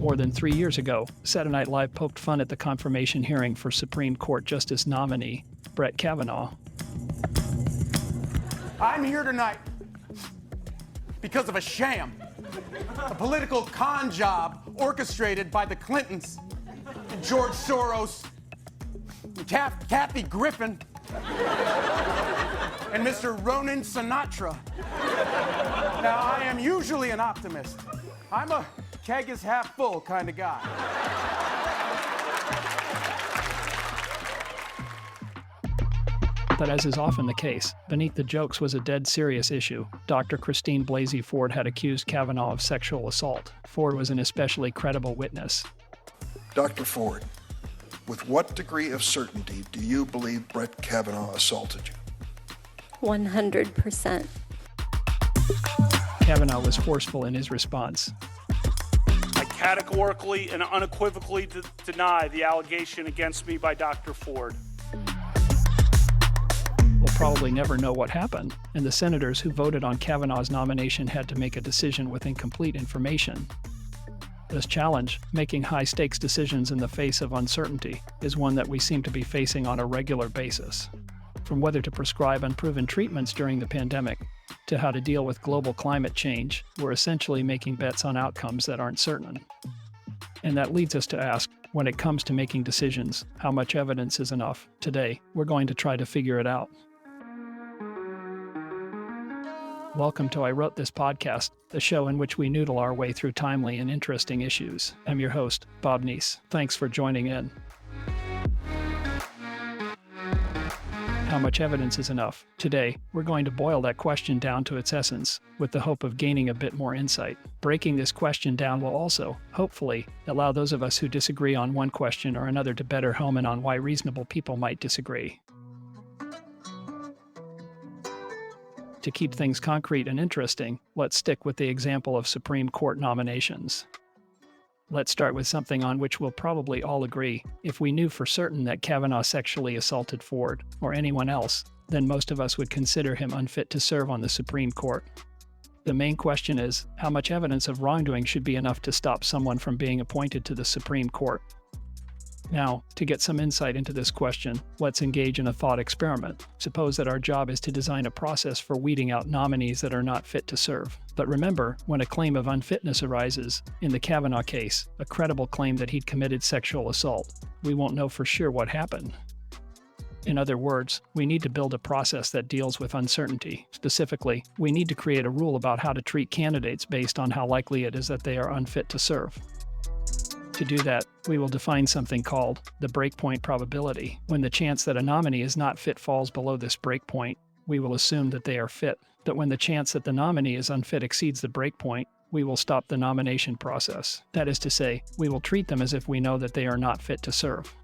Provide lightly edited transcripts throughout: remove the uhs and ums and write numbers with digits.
More than 3 years ago, Saturday Night Live poked fun at the confirmation hearing for Supreme Court Justice nominee Brett Kavanaugh. I'm here tonight because of a sham, a political con job orchestrated by the Clintons, and George Soros, and Kathy Griffin, and Mr. Ronan Sinatra. Now, I am usually an optimist. I'm a keg is half full kind of guy. But as is often the case, beneath the jokes was a dead serious issue. Dr. Christine Blasey Ford had accused Kavanaugh of sexual assault. Ford was an especially credible witness. Dr. Ford, with what degree of certainty do you believe Brett Kavanaugh assaulted you? 100%. Kavanaugh was forceful in his response. I categorically and unequivocally deny the allegation against me by Dr. Ford. We'll probably never know what happened, and the senators who voted on Kavanaugh's nomination had to make a decision with incomplete information. This challenge, making high-stakes decisions in the face of uncertainty, is one that we seem to be facing on a regular basis. From whether to prescribe unproven treatments during the pandemic, to how to deal with global climate change, we're essentially making bets on outcomes that aren't certain. And that leads us to ask, when it comes to making decisions, how much evidence is enough? Today, we're going to try to figure it out. Welcome to I Wrote This Podcast, the show in which we noodle our way through timely and interesting issues. I'm your host, Bob Neese. Thanks for joining in. How much evidence is enough? Today, we're going to boil that question down to its essence, with the hope of gaining a bit more insight. Breaking this question down will also, hopefully, allow those of us who disagree on one question or another to better home in on why reasonable people might disagree. To keep things concrete and interesting, let's stick with the example of Supreme Court nominations. Let's start with something on which we'll probably all agree. If we knew for certain that Kavanaugh sexually assaulted Ford, or anyone else, then most of us would consider him unfit to serve on the Supreme Court. The main question is, how much evidence of wrongdoing should be enough to stop someone from being appointed to the Supreme Court? Now, to get some insight into this question, let's engage in a thought experiment. Suppose that our job is to design a process for weeding out nominees that are not fit to serve. But remember, when a claim of unfitness arises, in the Kavanaugh case, a credible claim that he'd committed sexual assault, we won't know for sure what happened. In other words, we need to build a process that deals with uncertainty. Specifically, we need to create a rule about how to treat candidates based on how likely it is that they are unfit to serve. To do that, we will define something called the breakpoint probability. When the chance that a nominee is not fit falls below this breakpoint, we will assume that they are fit. But when the chance that the nominee is unfit exceeds the breakpoint, we will stop the nomination process. That is to say, we will treat them as if we know that they are not fit to serve.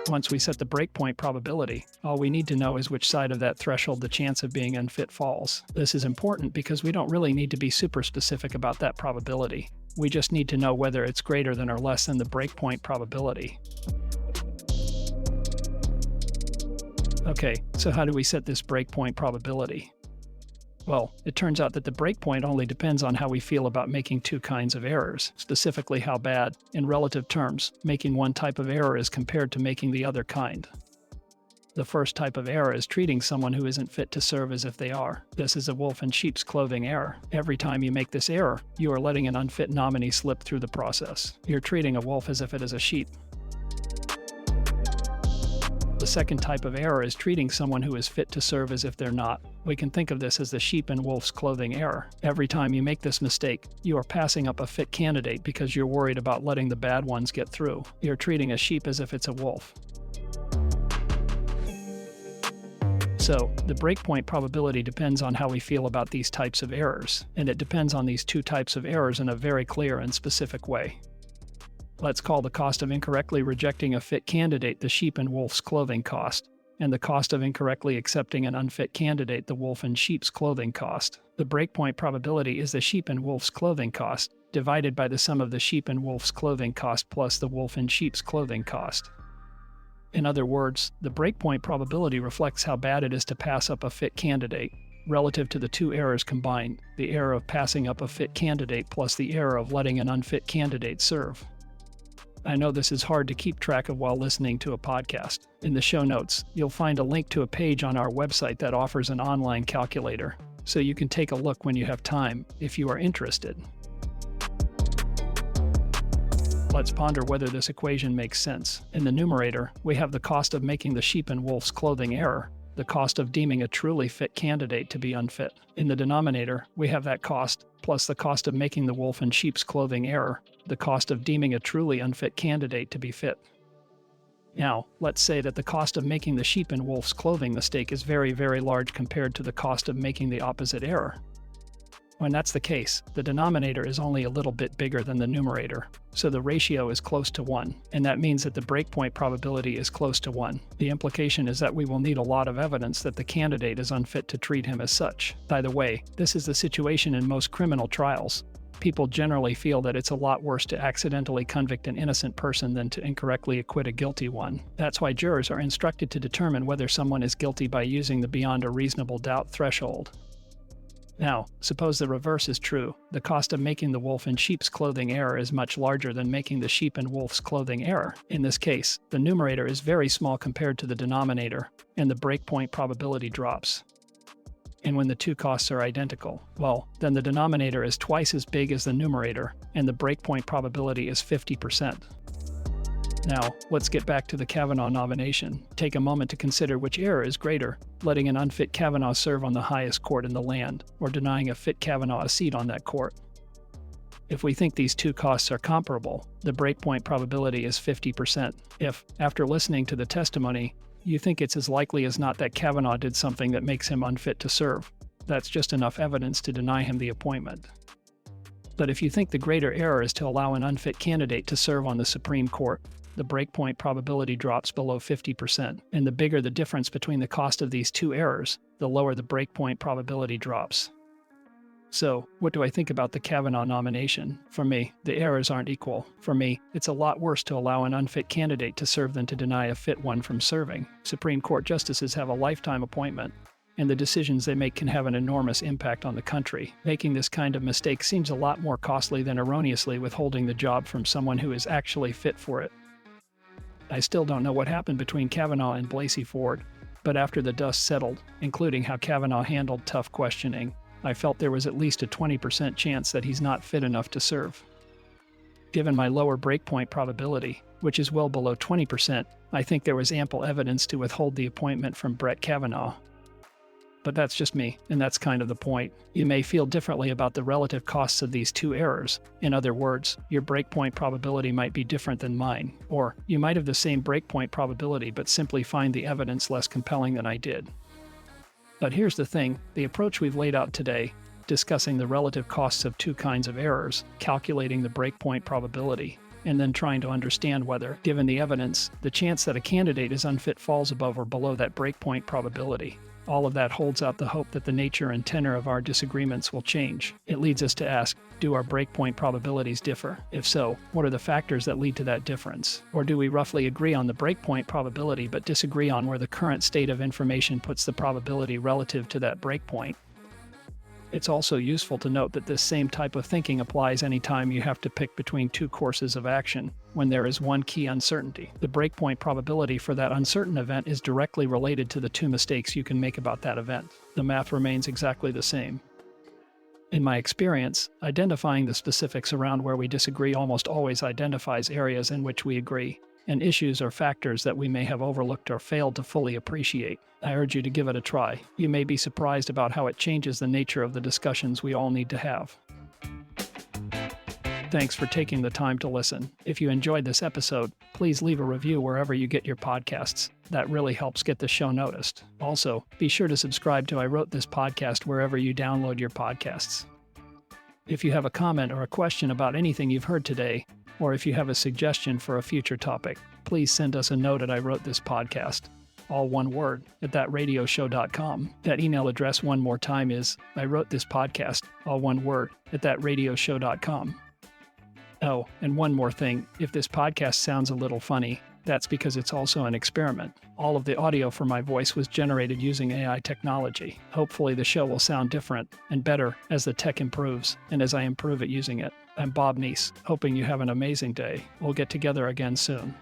Once we set the breakpoint probability, all we need to know is which side of that threshold the chance of being unfit falls. This is important because we don't really need to be super specific about that probability. We just need to know whether it's greater than or less than the breakpoint probability. Okay, so how do we set this breakpoint probability? Well, it turns out that the breakpoint only depends on how we feel about making two kinds of errors, specifically how bad, in relative terms, making one type of error is compared to making the other kind. The first type of error is treating someone who isn't fit to serve as if they are. This is a wolf in sheep's clothing error. Every time you make this error, you are letting an unfit nominee slip through the process. You're treating a wolf as if it is a sheep. The second type of error is treating someone who is fit to serve as if they're not. We can think of this as the sheep in wolf's clothing error. Every time you make this mistake, you are passing up a fit candidate because you're worried about letting the bad ones get through. You're treating a sheep as if it's a wolf. So, the breakpoint probability depends on how we feel about these types of errors, and it depends on these two types of errors in a very clear and specific way. Let's call the cost of incorrectly rejecting a fit candidate the sheep in wolf's clothing cost, and the cost of incorrectly accepting an unfit candidate the wolf in sheep's clothing cost. The breakpoint probability is the sheep in wolf's clothing cost, divided by the sum of the sheep in wolf's clothing cost plus the wolf in sheep's clothing cost. In other words, the breakpoint probability reflects how bad it is to pass up a fit candidate, relative to the two errors combined, the error of passing up a fit candidate plus the error of letting an unfit candidate serve. I know this is hard to keep track of while listening to a podcast. In the show notes, you'll find a link to a page on our website that offers an online calculator, so you can take a look when you have time, if you are interested. Let's ponder whether this equation makes sense. In the numerator, we have the cost of making the sheep in wolf's clothing error, the cost of deeming a truly fit candidate to be unfit. In the denominator, we have that cost, plus the cost of making the wolf in sheep's clothing error, the cost of deeming a truly unfit candidate to be fit. Now, let's say that the cost of making the sheep in wolf's clothing mistake is very, very large compared to the cost of making the opposite error. When that's the case, the denominator is only a little bit bigger than the numerator, so the ratio is close to 1, and that means that the breakpoint probability is close to 1. The implication is that we will need a lot of evidence that the candidate is unfit to treat him as such. By the way, this is the situation in most criminal trials. People generally feel that it's a lot worse to accidentally convict an innocent person than to incorrectly acquit a guilty one. That's why jurors are instructed to determine whether someone is guilty by using the beyond a reasonable doubt threshold. Now, suppose the reverse is true. The cost of making the wolf in sheep's clothing error is much larger than making the sheep in wolf's clothing error. In this case, the numerator is very small compared to the denominator, and the breakpoint probability drops. And when the two costs are identical, well, then the denominator is twice as big as the numerator, and the breakpoint probability is 50%. Now, let's get back to the Kavanaugh nomination. Take a moment to consider which error is greater, letting an unfit Kavanaugh serve on the highest court in the land, or denying a fit Kavanaugh a seat on that court. If we think these two costs are comparable, the breakpoint probability is 50%. If, after listening to the testimony, you think it's as likely as not that Kavanaugh did something that makes him unfit to serve, that's just enough evidence to deny him the appointment. But if you think the greater error is to allow an unfit candidate to serve on the Supreme Court, the breakpoint probability drops below 50%, and the bigger the difference between the cost of these two errors, the lower the breakpoint probability drops. So, what do I think about the Kavanaugh nomination? For me, the errors aren't equal. For me, it's a lot worse to allow an unfit candidate to serve than to deny a fit one from serving. Supreme Court justices have a lifetime appointment, and the decisions they make can have an enormous impact on the country. Making this kind of mistake seems a lot more costly than erroneously withholding the job from someone who is actually fit for it. I still don't know what happened between Kavanaugh and Blasey Ford, but after the dust settled, including how Kavanaugh handled tough questioning, I felt there was at least a 20% chance that he's not fit enough to serve. Given my lower breakpoint probability, which is well below 20%, I think there was ample evidence to withhold the appointment from Brett Kavanaugh. But that's just me, and that's kind of the point. You may feel differently about the relative costs of these two errors. In other words, your breakpoint probability might be different than mine. Or, you might have the same breakpoint probability but simply find the evidence less compelling than I did. But here's the thing, the approach we've laid out today, discussing the relative costs of two kinds of errors, calculating the breakpoint probability, and then trying to understand whether, given the evidence, the chance that a candidate is unfit falls above or below that breakpoint probability. All of that holds out the hope that the nature and tenor of our disagreements will change. It leads us to ask, do our breakpoint probabilities differ? If so, what are the factors that lead to that difference? Or do we roughly agree on the breakpoint probability but disagree on where the current state of information puts the probability relative to that breakpoint? It's also useful to note that this same type of thinking applies anytime you have to pick between two courses of action, when there is one key uncertainty. The breakpoint probability for that uncertain event is directly related to the two mistakes you can make about that event. The math remains exactly the same. In my experience, identifying the specifics around where we disagree almost always identifies areas in which we agree, and issues or factors that we may have overlooked or failed to fully appreciate. I urge you to give it a try. You may be surprised about how it changes the nature of the discussions we all need to have. Thanks for taking the time to listen. If you enjoyed this episode, please leave a review wherever you get your podcasts. That really helps get the show noticed. Also, be sure to subscribe to I Wrote This Podcast wherever you download your podcasts. If you have a comment or a question about anything you've heard today, or if you have a suggestion for a future topic, please send us a note at I Wrote This Podcast, all one word, at thatradioshow.com. That email address one more time is I Wrote This Podcast, all one word, at thatradioshow.com. Oh, and one more thing, if this podcast sounds a little funny, That's because it's also an experiment. All of the audio for my voice was generated using AI technology. Hopefully the show will sound different and better as the tech improves and as I improve at using it. I'm Bob Neese, hoping you have an amazing day. We'll get together again soon.